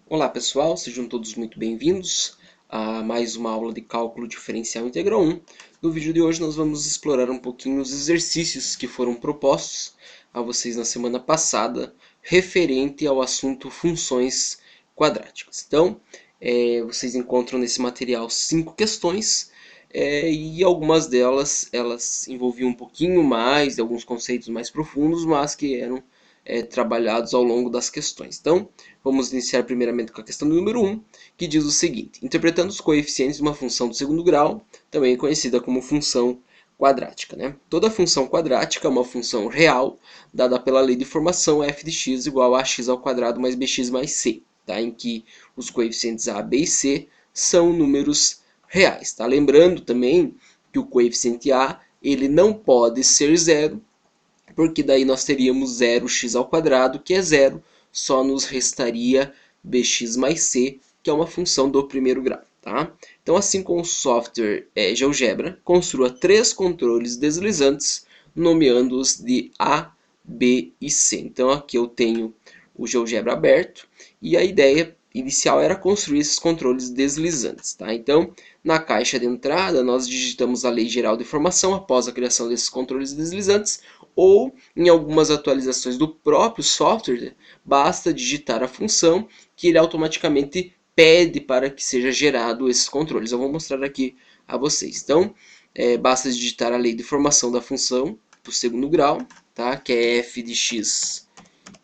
Olá pessoal, sejam todos muito bem-vindos a mais uma aula de cálculo diferencial integral 1. No vídeo de hoje nós vamos explorar um pouquinho os exercícios que foram propostos a vocês na semana passada referente ao assunto funções quadráticas. Então, vocês encontram nesse material 5 questões e algumas delas elas envolviam um pouquinho mais de alguns conceitos mais profundos, mas que eram trabalhados ao longo das questões. Então, vamos iniciar primeiramente com a questão número 1, que diz o seguinte: interpretando os coeficientes de uma função do segundo grau, também conhecida como função quadrática. Né? Toda função quadrática é uma função real, dada pela lei de formação f de x igual a x ao quadrado mais bx mais c, tá? Em que os coeficientes a, b e c são números reais. Tá? Lembrando também que o coeficiente a ele não pode ser zero, porque daí nós teríamos 0x ao quadrado, que é zero, só nos restaria bx mais c, que é uma função do primeiro grau. Tá? Então, assim como o software GeoGebra, construa 3 controles deslizantes, nomeando-os de A, B e C. Então, aqui eu tenho o GeoGebra aberto, e a ideia inicial era construir esses controles deslizantes. Tá? Então, na caixa de entrada, nós digitamos a lei geral de formação após a criação desses controles deslizantes, ou em algumas atualizações do próprio software, basta digitar a função que ele automaticamente pede para que seja gerado esses controles. Eu vou mostrar aqui a vocês. Então, basta digitar a lei de formação da função do segundo grau, tá? Que é f de x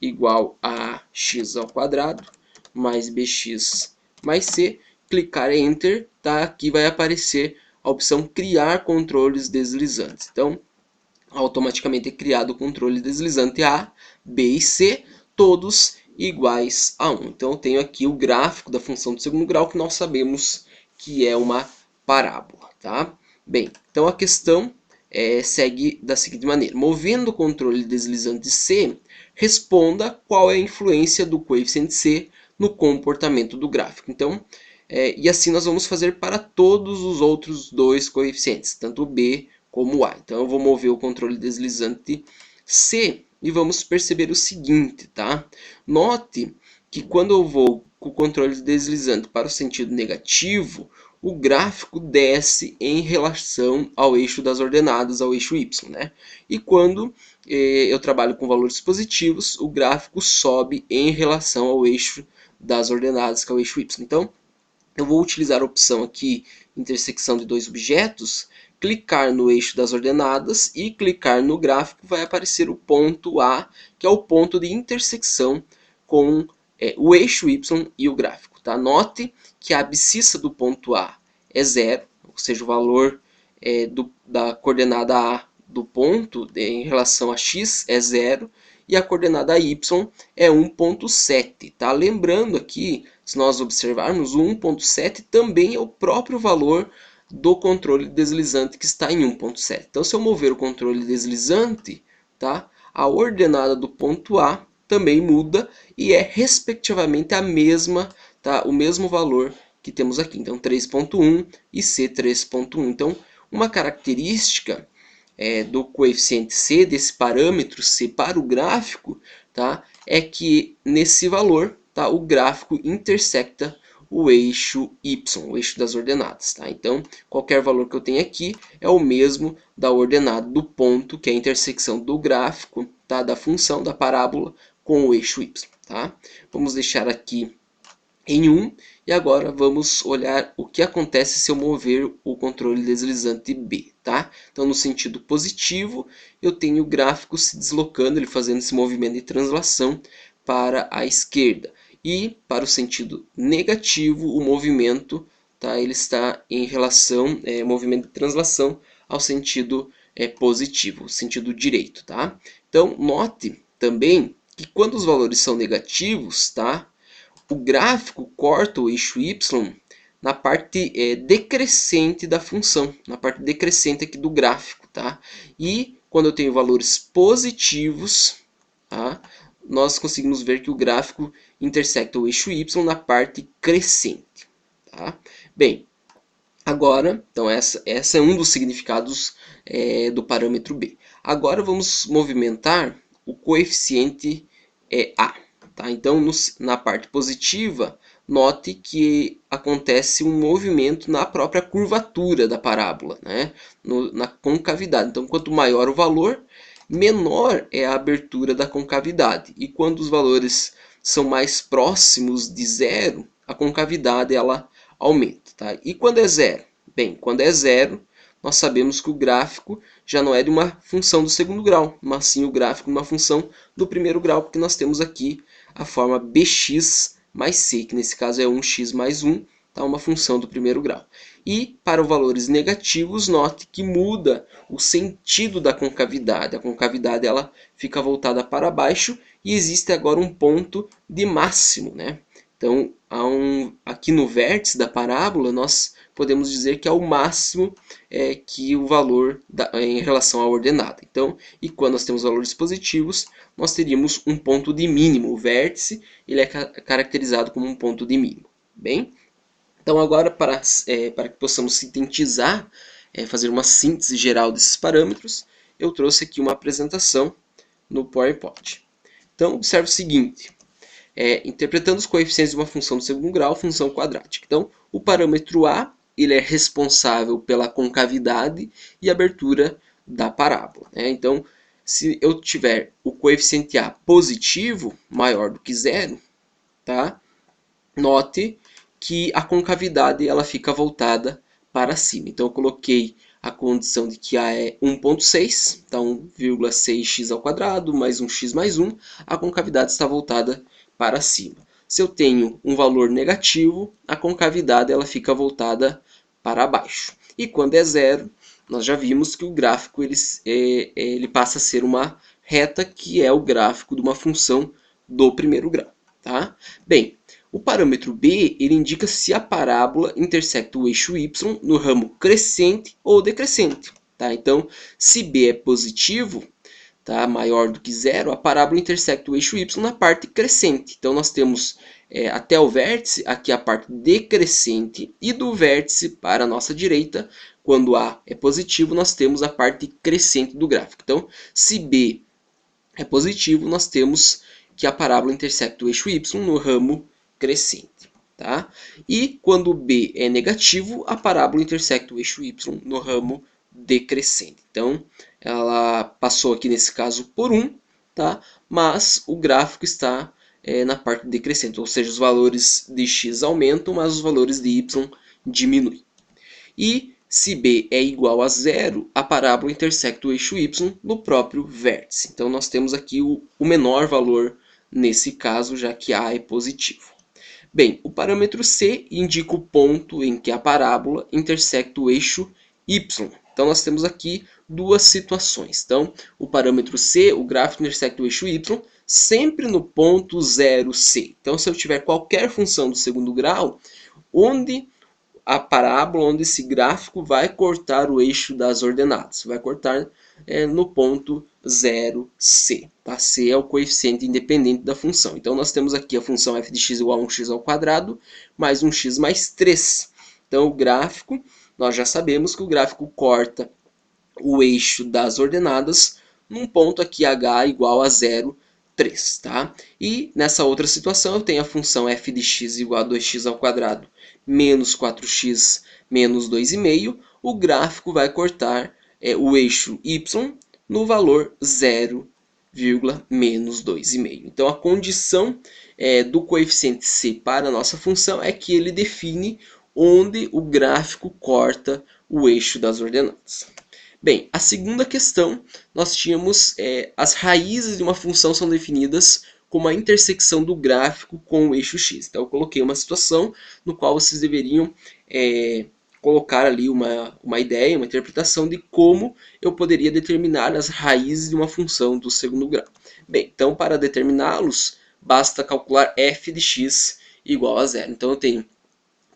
igual a x ao quadrado mais bx mais c. Clicar em Enter, tá? Aqui vai aparecer a opção criar controles deslizantes. Então, automaticamente é criado o controle deslizante A, B e C, todos iguais a 1. Então eu tenho aqui o gráfico da função do segundo grau, que nós sabemos que é uma parábola. Tá? Bem, então a questão segue da seguinte maneira: movendo o controle deslizante C, responda qual é a influência do coeficiente C no comportamento do gráfico. Então, e assim nós vamos fazer para todos os outros dois coeficientes, tanto o B como o A. Então eu vou mover o controle deslizante C e vamos perceber o seguinte, tá? Note que quando eu vou com o controle deslizante para o sentido negativo, o gráfico desce em relação ao eixo das ordenadas, ao eixo Y, né? E quando eu trabalho com valores positivos, o gráfico sobe em relação ao eixo das ordenadas, que é o eixo Y. Então, eu vou utilizar a opção aqui, intersecção de dois objetos, clicar no eixo das ordenadas e clicar no gráfico, vai aparecer o ponto A, que é o ponto de intersecção com o eixo Y e o gráfico. Tá? Note que a abscissa do ponto A é zero, ou seja, o valor da coordenada A do ponto em relação a x é zero, e a coordenada y é 1,7. Tá? Lembrando aqui, se nós observarmos, o 1,7 também é o próprio valor do controle deslizante que está em 1,7. Então, se eu mover o controle deslizante, tá? A ordenada do ponto A também muda e é respectivamente a mesma, tá? O mesmo valor que temos aqui. Então, 3,1 e C 3,1. Então, uma característica do coeficiente C, desse parâmetro C para o gráfico, tá? É que nesse valor, tá? O gráfico intersecta o eixo Y, o eixo das ordenadas. Tá? Então, qualquer valor que eu tenha aqui é o mesmo da ordenada do ponto, que é a intersecção do gráfico, tá? Da função, da parábola, com o eixo Y. Tá? Vamos deixar aqui em 1, e agora vamos olhar o que acontece se eu mover o controle deslizante B. Tá? Então, no sentido positivo, eu tenho o gráfico se deslocando, ele fazendo esse movimento de translação para a esquerda. E para o sentido negativo, o movimento, tá? Ele está em relação, movimento de translação, ao sentido positivo, sentido direito. Tá? Então, note também que quando os valores são negativos, tá? O gráfico corta o eixo Y na parte decrescente da função, na parte decrescente aqui do gráfico. Tá? E quando eu tenho valores positivos, tá? Nós conseguimos ver que o gráfico intersecta o eixo Y na parte crescente. Tá? Bem, agora, então essa é um dos significados do parâmetro B. Agora vamos movimentar o coeficiente A. Tá? Então, na parte positiva, note que acontece um movimento na própria curvatura da parábola, né? Na concavidade. Então, quanto maior o valor, menor é a abertura da concavidade. E quando os valores são mais próximos de zero, a concavidade ela aumenta. Tá? E quando é zero? Bem, quando é zero, nós sabemos que o gráfico já não é de uma função do segundo grau, mas sim o gráfico de uma função do primeiro grau, porque nós temos aqui a forma bx mais c, que nesse caso é 1x mais 1, tá? Uma função do primeiro grau. E para os valores negativos, note que muda o sentido da concavidade. A concavidade ela fica voltada para baixo e existe agora um ponto de máximo, né? Então, aqui no vértice da parábola, nós podemos dizer que é o máximo que o valor em relação à ordenada. Então, e quando nós temos valores positivos, nós teríamos um ponto de mínimo. O vértice ele é caracterizado como um ponto de mínimo. Bem, então agora para que possamos sintetizar, fazer uma síntese geral desses parâmetros, eu trouxe aqui uma apresentação no PowerPoint. Então, observe o seguinte. Interpretando os coeficientes de uma função do segundo grau, função quadrática. Então, o parâmetro A ele é responsável pela concavidade e abertura da parábola, né? Então, se eu tiver o coeficiente A positivo, maior do que zero, tá? Note que a concavidade ela fica voltada para cima. Então, eu coloquei a condição de que A é 1,6, então 1,6x ao quadrado mais 1x mais 1, a concavidade está voltada para cima. Se eu tenho um valor negativo, a concavidade ela fica voltada para baixo. E quando é zero, nós já vimos que o gráfico ele passa a ser uma reta, que é o gráfico de uma função do primeiro grau. Tá? Bem, o parâmetro B ele indica se a parábola intersecta o eixo y no ramo crescente ou decrescente. Tá? Então, se B é positivo, tá, maior do que zero, a parábola intersecta o eixo y na parte crescente. Então, nós temos até o vértice, aqui a parte decrescente, e do vértice para a nossa direita, quando A é positivo, nós temos a parte crescente do gráfico. Então, se B é positivo, nós temos que a parábola intersecta o eixo y no ramo crescente. Tá? E quando B é negativo, a parábola intersecta o eixo y no ramo decrescente. Então, ela passou aqui nesse caso por 1, tá? Mas o gráfico está na parte decrescente, ou seja, os valores de x aumentam, mas os valores de y diminuem. E se B é igual a zero, a parábola intersecta o eixo y no próprio vértice. Então, nós temos aqui o menor valor nesse caso, já que A é positivo. Bem, o parâmetro C indica o ponto em que a parábola intersecta o eixo y. Então, nós temos aqui duas situações. Então, o parâmetro C, o gráfico intersecta o eixo y, sempre no ponto 0C. Então, se eu tiver qualquer função do segundo grau, onde a parábola, onde esse gráfico vai cortar o eixo das ordenadas, vai cortar no ponto 0C. Tá? C é o coeficiente independente da função. Então, nós temos aqui a função f de x igual a 1x ao quadrado mais 1x mais 3. Então, o gráfico, nós já sabemos que o gráfico corta o eixo das ordenadas num ponto aqui h igual a 0,3. Tá? E nessa outra situação, eu tenho a função f de x igual a 2x ao quadrado menos 4x menos 2,5. O gráfico vai cortar o eixo y no valor 0, menos 2,5. Então, a condição do coeficiente c para a nossa função é que ele define onde o gráfico corta o eixo das ordenadas. Bem, a segunda questão, nós tínhamos as raízes de uma função são definidas como a intersecção do gráfico com o eixo x. Então, eu coloquei uma situação no qual vocês deveriam colocar ali uma ideia, uma interpretação de como eu poderia determinar as raízes de uma função do segundo grau. Bem, então, para determiná-los, basta calcular f de x igual a 0. Então, eu tenho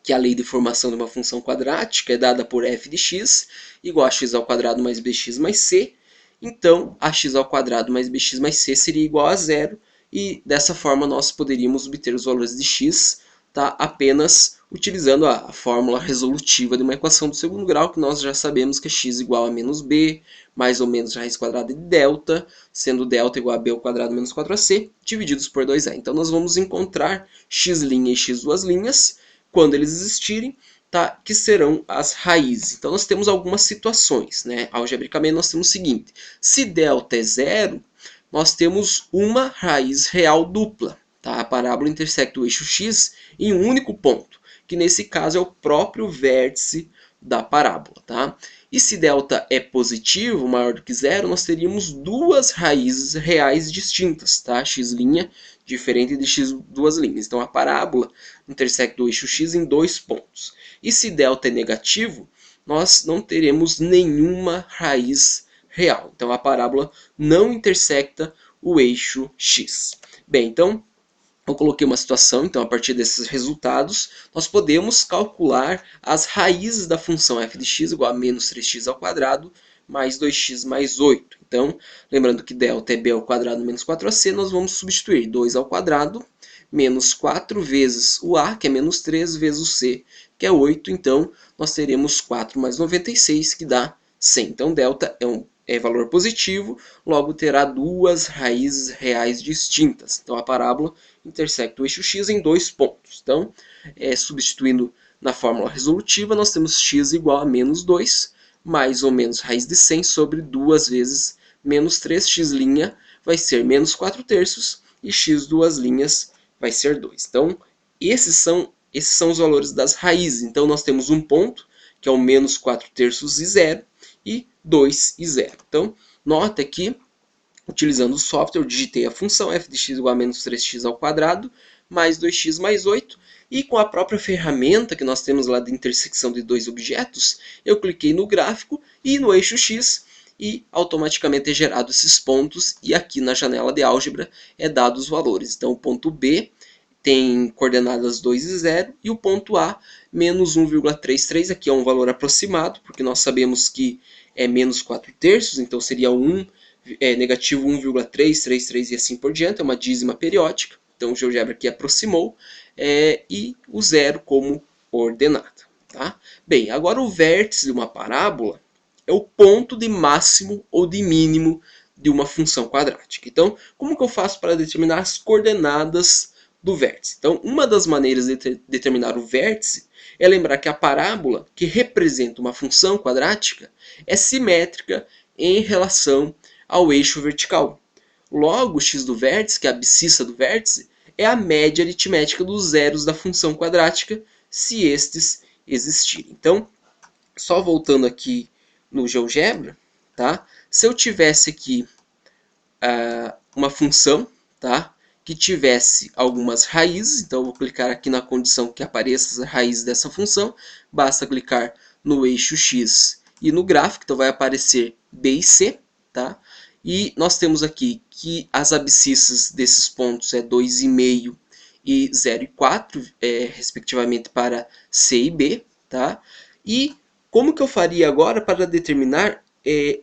que a lei de formação de uma função quadrática é dada por f de x igual a x ao quadrado mais bx mais c. Então, ax ao quadrado mais bx mais c seria igual a 0. E dessa forma nós poderíamos obter os valores de x tá? Apenas utilizando a fórmula resolutiva de uma equação do segundo grau, que nós já sabemos que é x igual a menos b, mais ou menos raiz quadrada de delta, sendo delta igual a b ao quadrado menos 4ac, divididos por 2a. Então nós vamos encontrar x' e x duas linhas, quando eles existirem, tá? Que serão as raízes. Então nós temos algumas situações, né? Algebricamente nós temos o seguinte: se delta é zero, nós temos uma raiz real dupla. Tá? A parábola intersecta o eixo x em um único ponto, que nesse caso é o próprio vértice da parábola. Tá? E se delta é positivo, maior do que zero, nós teríamos duas raízes reais distintas. Tá? X' diferente de x duas linhas. Então a parábola intersecta o eixo x em dois pontos. E se delta é negativo, nós não teremos nenhuma raiz real. Então a parábola não intersecta o eixo x. Bem, então eu coloquei uma situação, então a partir desses resultados, nós podemos calcular as raízes da função f de x igual a menos 3x ao quadrado mais 2x mais 8. Então, lembrando que delta é b ao quadrado menos 4ac, nós vamos substituir 2 ao quadrado menos 4 vezes o a, que é menos 3, vezes o c, que é 8. Então, nós teremos 4 mais 96, que dá 100. Então, delta é valor positivo, logo terá duas raízes reais distintas. Então, a parábola intersecta o eixo x em dois pontos. Então, substituindo na fórmula resolutiva, nós temos x igual a menos 2, mais ou menos raiz de 100 sobre 2 vezes menos 3, x' vai ser menos 4 terços, e x duas linhas vai ser 2. Então, esses são os valores das raízes. Então, nós temos um ponto, que é o menos 4 terços e 0, e 2 e 0. Então, nota que, utilizando o software, eu digitei a função f de x igual a menos 3x ao quadrado, mais 2x mais 8, e com a própria ferramenta que nós temos lá de intersecção de dois objetos, eu cliquei no gráfico e no eixo x, e automaticamente é gerado esses pontos, e aqui na janela de álgebra é dado os valores. Então o ponto B tem coordenadas 2 e 0, e o ponto A, menos 1,33, aqui é um valor aproximado, porque nós sabemos que é menos 4 terços, então seria 1, negativo 1,333 e assim por diante, é uma dízima periódica, então o GeoGebra aqui aproximou, e o zero como coordenada. Tá? Bem, agora o vértice de uma parábola é o ponto de máximo ou de mínimo de uma função quadrática. Então, como que eu faço para determinar as coordenadas do vértice? Então, uma das maneiras de determinar o vértice é lembrar que a parábola que representa uma função quadrática é simétrica em relação ao eixo vertical. Logo, o x do vértice, que é a abscissa do vértice, é a média aritmética dos zeros da função quadrática, se estes existirem. Então, só voltando aqui no GeoGebra, tá? Se eu tivesse aqui uma função, tá? Que tivesse algumas raízes, então eu vou clicar aqui na condição que apareça as raízes dessa função, basta clicar no eixo x e no gráfico, então vai aparecer b e c, tá? E nós temos aqui que as abscissas desses pontos é 2,5 e 0 e 4, respectivamente para c e b, tá? E como que eu faria agora para determinar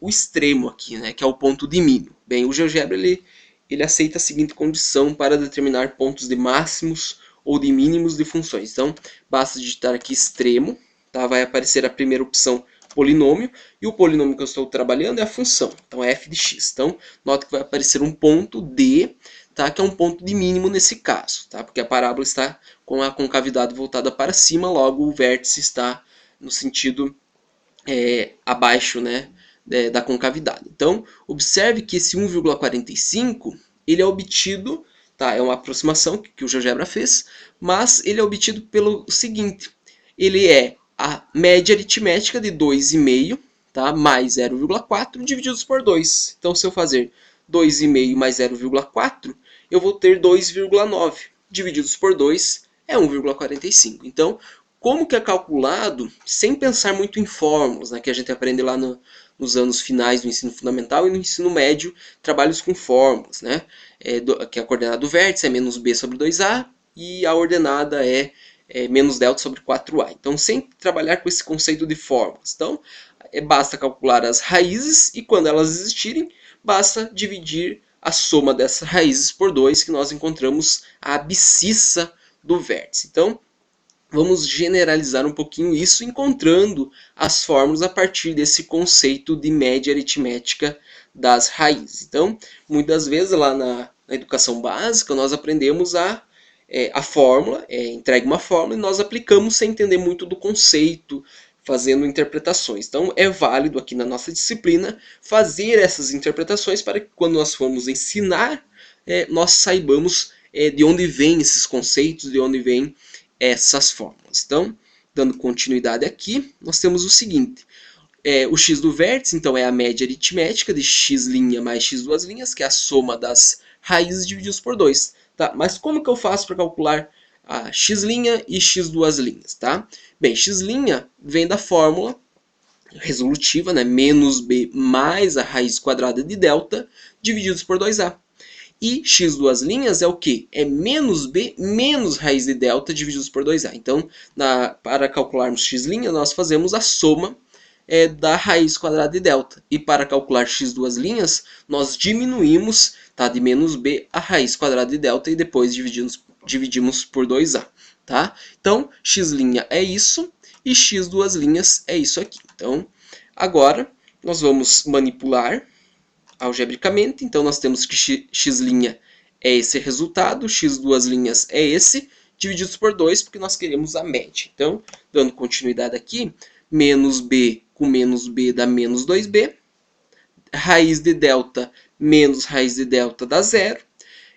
o extremo aqui, né, que é o ponto de mínimo? Bem, o GeoGebra ele aceita a seguinte condição para determinar pontos de máximos ou de mínimos de funções. Então, basta digitar aqui extremo, tá? Vai aparecer a primeira opção, polinômio, e o polinômio que eu estou trabalhando é a função, então é f de x. Então, nota que vai aparecer um ponto D, tá? Que é um ponto de mínimo nesse caso, tá? Porque a parábola está com a concavidade voltada para cima, logo o vértice está no sentido abaixo, né, da concavidade. Então, observe que esse 1,45 ele é obtido, tá? É uma aproximação que o GeoGebra fez, mas ele é obtido pelo seguinte: ele é a média aritmética de 2,5, tá? Mais 0,4 divididos por 2. Então, se eu fazer 2,5 mais 0,4, eu vou ter 2,9 divididos por 2 é 1,45. Então, como que é calculado, sem pensar muito em fórmulas, né, que a gente aprende lá nos anos finais do ensino fundamental e no ensino médio, trabalhos com fórmulas, né, que a coordenada do vértice é menos b sobre 2a e a ordenada é menos delta sobre 4a. Então, sem trabalhar com esse conceito de fórmulas. Então, basta calcular as raízes e quando elas existirem, basta dividir a soma dessas raízes por 2, que nós encontramos a abscissa do vértice. Então, vamos generalizar um pouquinho isso, encontrando as fórmulas a partir desse conceito de média aritmética das raízes. Então, muitas vezes lá na educação básica, nós aprendemos a fórmula, entrega uma fórmula e nós aplicamos sem entender muito do conceito, fazendo interpretações. Então, é válido aqui na nossa disciplina fazer essas interpretações para que quando nós formos ensinar, nós saibamos de onde vêm esses conceitos, de onde vêm essas fórmulas. Então, dando continuidade aqui, nós temos o seguinte. O x do vértice, então, é a média aritmética de x' mais x duas linhas, que é a soma das raízes divididas por 2. Tá? Mas como que eu faço para calcular a x' e x duas linhas? Tá? Bem, x' vem da fórmula resolutiva, né? Menos b mais a raiz quadrada de delta, divididos por 2a. E x duas linhas é o quê? É menos b menos raiz de delta divididos por 2a. Então, para calcularmos x', nós fazemos a soma da raiz quadrada de delta. E para calcular x duas linhas, nós diminuímos, tá, de menos b a raiz quadrada de delta e depois dividimos por 2a. Tá? Então, x' é isso e x duas linhas é isso aqui. Então, agora nós vamos manipular algebricamente. Então, nós temos que x' é esse resultado, x duas linhas é esse, divididos por 2, porque nós queremos a média. Então, dando continuidade aqui, menos b com menos b dá menos 2b, raiz de delta menos raiz de delta dá 0,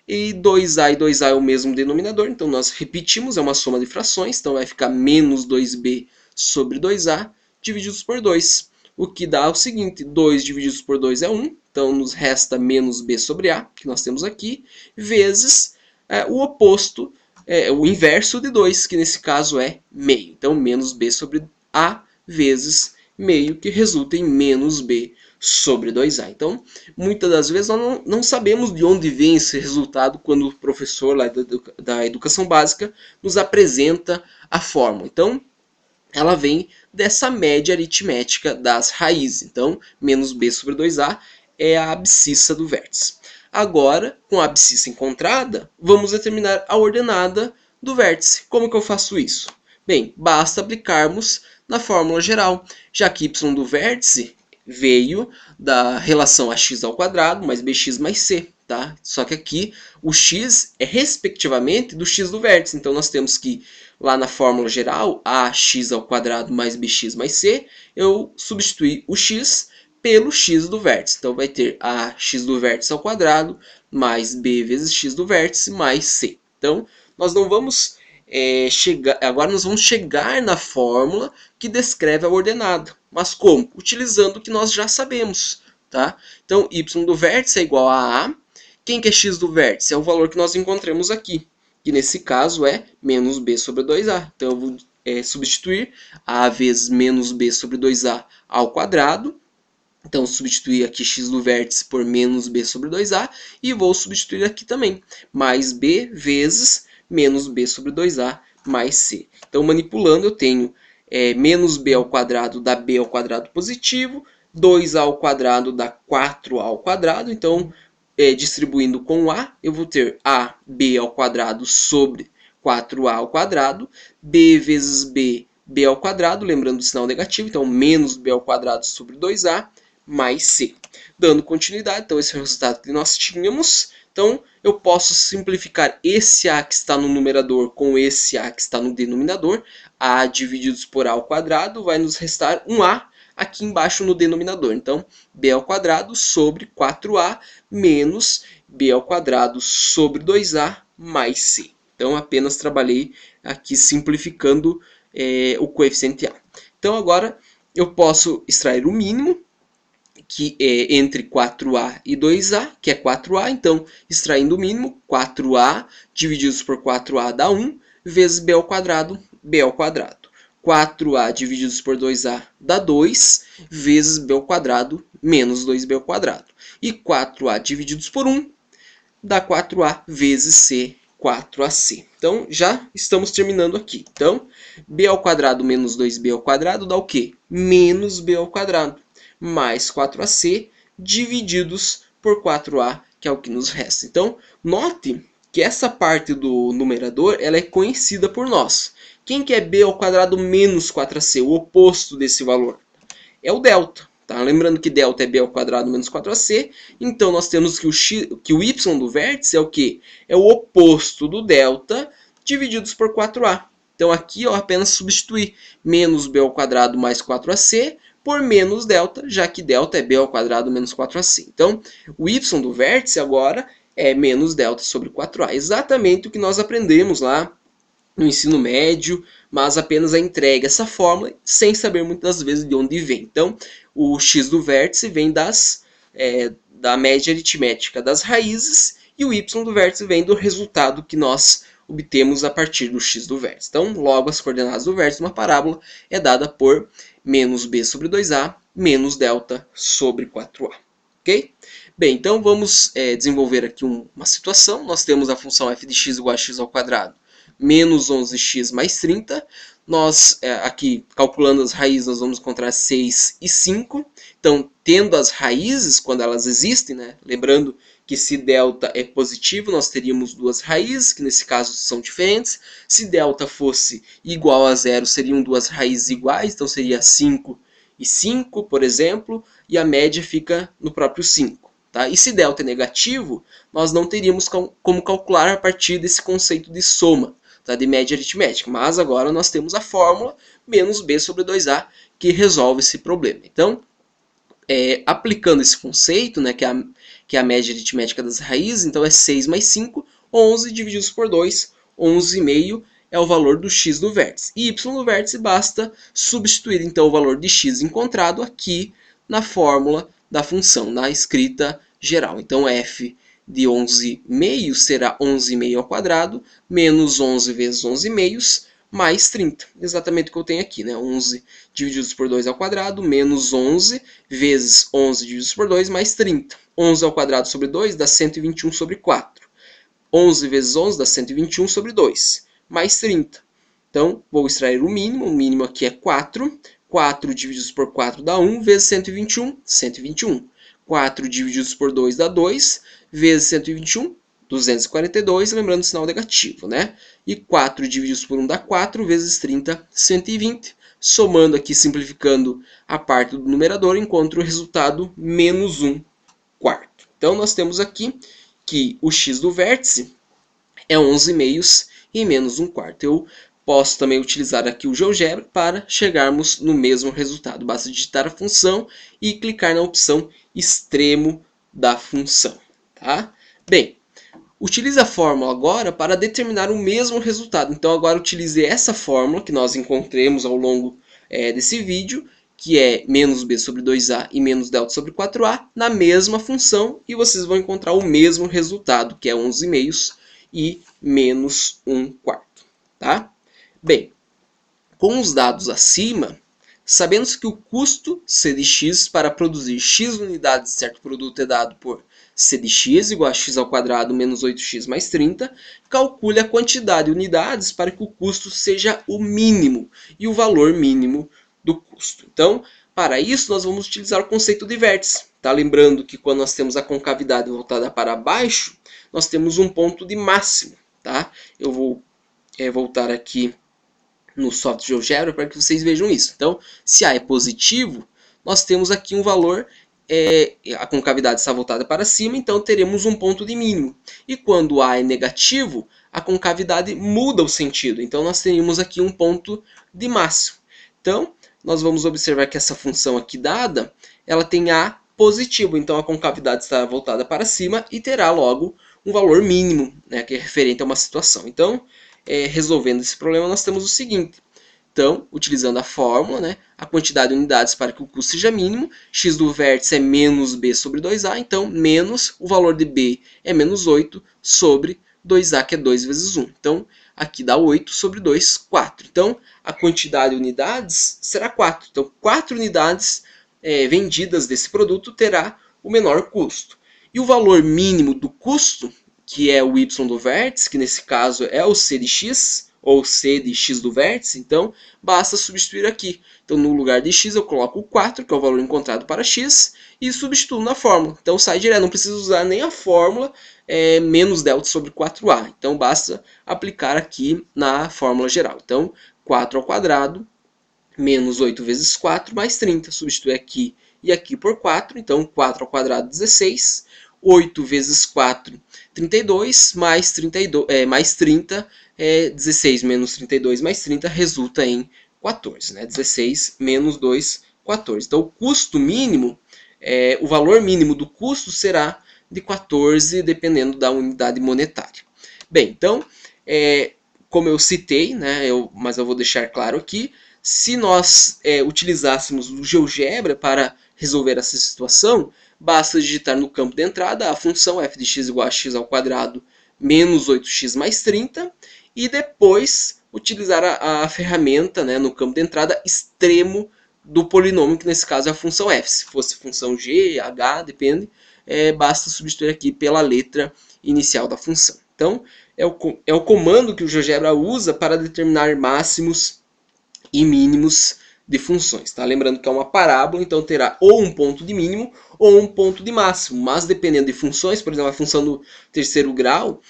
e 2a e 2a é o mesmo denominador, então nós repetimos, é uma soma de frações, então vai ficar menos 2b sobre 2a, divididos por 2. O que dá o seguinte, 2 divididos por 2 é 1, então nos resta menos b sobre a, que nós temos aqui, vezes o oposto, o inverso de 2, que nesse caso é meio. Então, menos b sobre a vezes meio, que resulta em menos b sobre 2a. Então, muitas das vezes nós não sabemos de onde vem esse resultado quando o professor lá da educação básica nos apresenta a fórmula. Então, ela vem dessa média aritmética das raízes. Então, menos b sobre 2a é a abscissa do vértice. Agora, com a abscissa encontrada, vamos determinar a ordenada do vértice. Como que eu faço isso? Bem, basta aplicarmos na fórmula geral, já que y do vértice veio da relação ax² mais bx mais c. Tá? Só que aqui o x é respectivamente do x do vértice. Então nós temos que, lá na fórmula geral, ax² mais bx mais c, eu substituí o x pelo x do vértice. Então vai ter ax do vértice ao quadrado mais b vezes x do vértice mais c. Então nós não vamos agora nós vamos chegar na fórmula que descreve a ordenada. Mas como? Utilizando o que nós já sabemos. Tá? Então, y do vértice é igual a a. Quem que é x do vértice? É o valor que nós encontramos aqui, que nesse caso é menos b sobre 2a. Então, eu vou substituir a vezes menos b sobre 2a ao quadrado. Então, substituir aqui x do vértice por menos b sobre 2a. E vou substituir aqui também, mais b vezes menos b sobre 2a mais c. Então, manipulando, eu tenho menos b ao quadrado dá b ao quadrado positivo, 2a ao quadrado dá 4a ao quadrado. Então, distribuindo com a, eu vou ter ab ao quadrado sobre 4a ao quadrado, b vezes b, b ao quadrado, lembrando do sinal negativo, então menos b ao quadrado sobre 2a mais c. Dando continuidade, então esse é o resultado que nós tínhamos. Então, eu posso simplificar esse a que está no numerador com esse a que está no denominador. A divididos por a ao quadrado vai nos restar um a aqui embaixo no denominador. Então, b ao quadrado sobre 4a menos b ao quadrado sobre 2a mais c. Então, apenas trabalhei aqui simplificando o coeficiente a. Então, agora eu posso extrair o mínimo, que é entre 4a e 2a, que é 4a. Então, extraindo o mínimo, 4a divididos por 4a dá 1, vezes b ao quadrado, b ao quadrado. 4a divididos por 2a dá 2, vezes b ao quadrado menos 2b ao quadrado. E 4a divididos por 1 dá 4a vezes c, 4ac. Então, já estamos terminando aqui. Então, b ao quadrado menos 2b ao quadrado dá o quê? Menos b ao quadrado mais 4ac divididos por 4a, que é o que nos resta. Então, note que essa parte do numerador ela é conhecida por nós. Quem que é b ao quadrado menos 4ac, o oposto desse valor? É o delta. Tá? Lembrando que delta é b ao quadrado menos 4ac, então nós temos que o y do vértice é o quê? É o oposto do delta divididos por 4a. Então aqui eu apenas substituir menos b ao quadrado mais 4ac por menos delta, já que delta é b ao quadrado menos 4ac. Então o y do vértice agora é menos delta sobre 4a. Exatamente o que nós aprendemos lá no ensino médio, mas apenas a entrega essa fórmula sem saber muitas vezes de onde vem. Então, o x do vértice vem da média aritmética das raízes e o y do vértice vem do resultado que nós obtemos a partir do x do vértice. Então, logo as coordenadas do vértice de uma parábola é dada por menos b sobre 2a menos delta sobre 4a. Ok? Bem, então vamos desenvolver aqui uma situação. Nós temos a função f de x igual a x ao quadrado menos 11x mais 30. Nós, aqui, calculando as raízes, nós vamos encontrar 6 e 5. Então, tendo as raízes, quando elas existem, né? Lembrando que se delta é positivo, nós teríamos duas raízes, que nesse caso são diferentes. Se delta fosse igual a zero, seriam duas raízes iguais, então seria 5 e 5, por exemplo, e a média fica no próprio 5. Tá? E se delta é negativo, nós não teríamos como calcular a partir desse conceito de soma, tá? De média aritmética. Mas agora nós temos a fórmula menos b sobre 2a que resolve esse problema. Então, aplicando esse conceito, né, que é a média aritmética das raízes, então é 6 mais 5, 11 divididos por 2, 11,5 é o valor do x do vértice. E y do vértice basta substituir então o valor de x encontrado aqui na fórmula da função, na escrita geral. Então f de 11,5 será 11,5 ao quadrado, menos 11 vezes 11,5 mais 30. Exatamente o que eu tenho aqui, né? 11 divididos por 2 ao quadrado, menos 11 vezes 11 divididos por 2, mais 30. 11 ao quadrado sobre 2 dá 121 sobre 4. 11 vezes 11 dá 121 sobre 2, mais 30. Então, vou extrair o mínimo aqui é 4. 4 divididos por 4 dá 1, vezes 121, 121. 4 divididos por 2 dá 2, vezes 121, 242, lembrando o sinal negativo, né? E 4 divididos por 1 dá 4, vezes 30, 120. Somando aqui, simplificando a parte do numerador, encontro o resultado menos 1 quarto. Então, nós temos aqui que o x do vértice é 11,5 e menos 1 quarto. Eu posso também utilizar aqui o GeoGebra para chegarmos no mesmo resultado. Basta digitar a função e clicar na opção extremo da função. Tá? Bem, utilize a fórmula agora para determinar o mesmo resultado. Então agora utilize essa fórmula que nós encontremos ao longo desse vídeo, que é menos b sobre 2a e menos delta sobre 4a, na mesma função, e vocês vão encontrar o mesmo resultado, que é 11,5 e menos 1 quarto. Tá? Bem, com os dados acima, sabemos que o custo C de x para produzir x unidades de certo produto é dado por C de x igual a x ao quadrado menos 8x mais 30, calcule a quantidade de unidades para que o custo seja o mínimo e o valor mínimo do custo. Então, para isso, nós vamos utilizar o conceito de vértice. Tá? Lembrando que quando nós temos a concavidade voltada para baixo, nós temos um ponto de máximo. Tá? Eu vou voltar aqui no software GeoGebra para que vocês vejam isso. Então, se A é positivo, nós temos aqui um valor, a concavidade está voltada para cima, então teremos um ponto de mínimo. E quando A é negativo, a concavidade muda o sentido, então nós teríamos aqui um ponto de máximo. Então, nós vamos observar que essa função aqui dada, ela tem A positivo, então a concavidade está voltada para cima e terá logo um valor mínimo, né, que é referente a uma situação. Então, resolvendo esse problema, nós temos o seguinte. Então, utilizando a fórmula, né, a quantidade de unidades para que o custo seja mínimo, x do vértice é menos b sobre 2a, então menos o valor de b é menos 8 sobre 2a, que é 2 vezes 1. Então, aqui dá 8 sobre 2, 4. Então, a quantidade de unidades será 4. Então, 4 unidades vendidas desse produto terá o menor custo. E o valor mínimo do custo, que é o y do vértice, que nesse caso é o c de x, ou C de x do vértice, então basta substituir aqui. Então no lugar de x eu coloco o 4, que é o valor encontrado para x, e substituo na fórmula. Então sai direto, não preciso usar nem a fórmula menos delta sobre 4a. Então basta aplicar aqui na fórmula geral. Então 4 ao quadrado menos 8 vezes 4 mais 30. Substitui aqui e aqui por 4. Então 4 ao quadrado 16. 8 vezes 4, 32, mais 30, 16 menos 32 mais 30 resulta em 14. Né? 16 menos 2, 14. Então o custo mínimo, o valor mínimo do custo será de 14, dependendo da unidade monetária. Bem, então, como eu citei, né, mas eu vou deixar claro aqui, se nós utilizássemos o GeoGebra para resolver essa situação, basta digitar no campo de entrada a função f de x igual a x ao quadrado menos 8x mais 30 e depois utilizar a ferramenta, né, no campo de entrada extremo do polinômio, que nesse caso é a função f. Se fosse função g, h, depende, basta substituir aqui pela letra inicial da função. Então, é o comando que o GeoGebra usa para determinar máximos e mínimos de funções. Tá? Lembrando que é uma parábola, então terá ou um ponto de mínimo ou um ponto de máximo. Mas dependendo de funções, por exemplo, a função do terceiro grau,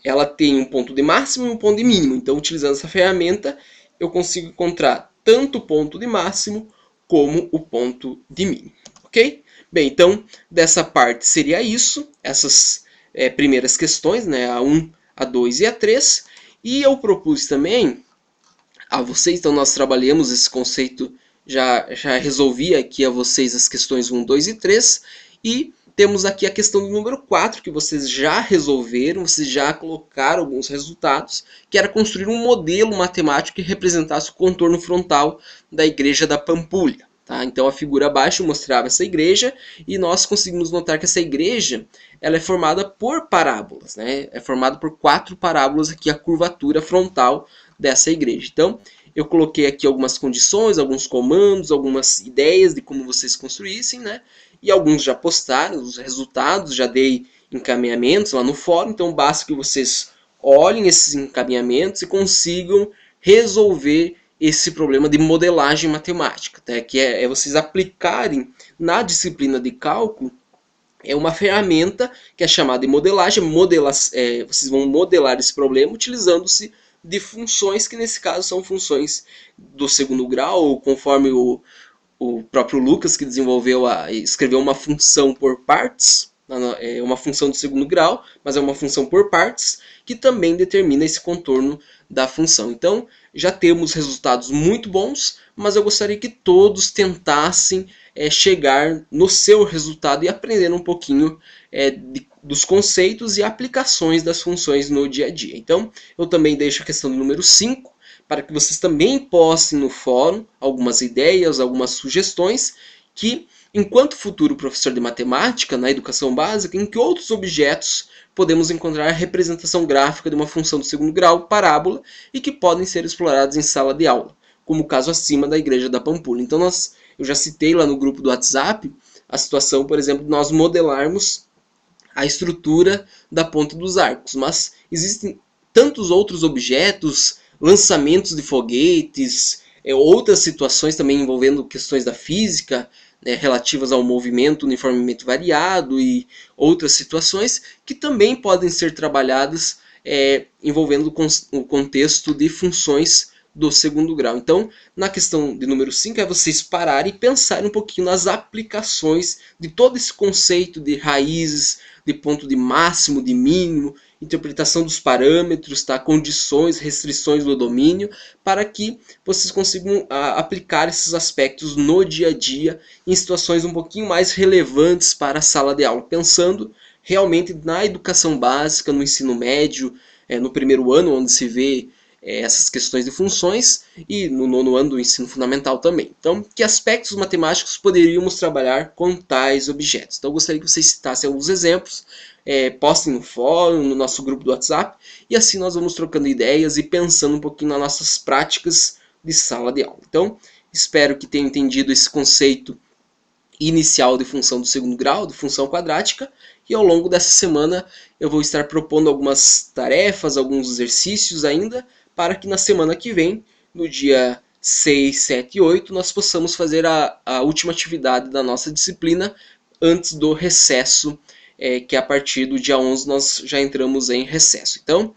ela tem um ponto de máximo e um ponto de mínimo. Então, utilizando essa ferramenta, eu consigo encontrar tanto o ponto de máximo como o ponto de mínimo. Ok? Bem, então, dessa parte seria isso. Essas primeiras questões, né, a 1, a 2 e a 3. E eu propus também a vocês, então nós trabalhamos esse conceito, já resolvi aqui a vocês as questões 1, 2 e 3, e temos aqui a questão do número 4, que vocês já resolveram, vocês já colocaram alguns resultados, que era construir um modelo matemático que representasse o contorno frontal da igreja da Pampulha. Tá? Então a figura abaixo mostrava essa igreja, e nós conseguimos notar que essa igreja ela é formada por parábolas, né? É formada por 4 parábolas aqui, a curvatura frontal dessa igreja. Então, eu coloquei aqui algumas condições, alguns comandos, algumas ideias de como vocês construíssem, né? E alguns já postaram os resultados, já dei encaminhamentos lá no fórum, então basta que vocês olhem esses encaminhamentos e consigam resolver esse problema de modelagem matemática, tá? Que é vocês aplicarem na disciplina de cálculo uma ferramenta que é chamada de modelagem. Vocês vão modelar esse problema utilizando-se de funções, que nesse caso são funções do segundo grau, conforme o próprio Lucas, que escreveu uma função por partes, é uma função do segundo grau, mas é uma função por partes, que também determina esse contorno da função. Então, já temos resultados muito bons, mas eu gostaria que todos tentassem chegar no seu resultado e aprender um pouquinho dos conceitos e aplicações das funções no dia a dia. Então, eu também deixo a questão do número 5, para que vocês também postem no fórum algumas ideias, algumas sugestões, que, enquanto futuro professor de matemática na educação básica, em que outros objetos podemos encontrar a representação gráfica de uma função do segundo grau, parábola, e que podem ser explorados em sala de aula, como o caso acima da igreja da Pampulha. Então, eu já citei lá no grupo do WhatsApp a situação, por exemplo, de nós modelarmos a estrutura da ponte dos arcos, mas existem tantos outros objetos, lançamentos de foguetes, outras situações também envolvendo questões da física, né, relativas ao movimento uniformemente variado e outras situações que também podem ser trabalhadas envolvendo o contexto de funções do segundo grau. Então, na questão de número 5, é vocês pararem e pensarem um pouquinho nas aplicações de todo esse conceito de raízes, de ponto de máximo, de mínimo, interpretação dos parâmetros, tá? Condições, restrições do domínio, para que vocês consigam aplicar esses aspectos no dia a dia, em situações um pouquinho mais relevantes para a sala de aula, pensando realmente na educação básica, no ensino médio, no primeiro ano, onde se vê essas questões de funções, e no nono ano do ensino fundamental também. Então, que aspectos matemáticos poderíamos trabalhar com tais objetos? Então, eu gostaria que vocês citassem alguns exemplos, postem no fórum, no nosso grupo do WhatsApp, e assim nós vamos trocando ideias e pensando um pouquinho nas nossas práticas de sala de aula. Então, espero que tenham entendido esse conceito inicial de função do segundo grau, de função quadrática, e ao longo dessa semana eu vou estar propondo algumas tarefas, alguns exercícios ainda, para que na semana que vem, no dia 6, 7 e 8, nós possamos fazer a última atividade da nossa disciplina antes do recesso, que a partir do dia 11 nós já entramos em recesso. Então,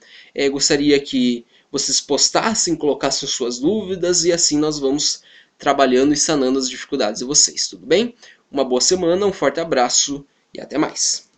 gostaria que vocês postassem, colocassem suas dúvidas e assim nós vamos trabalhando e sanando as dificuldades de vocês, tudo bem? Uma boa semana, um forte abraço e até mais!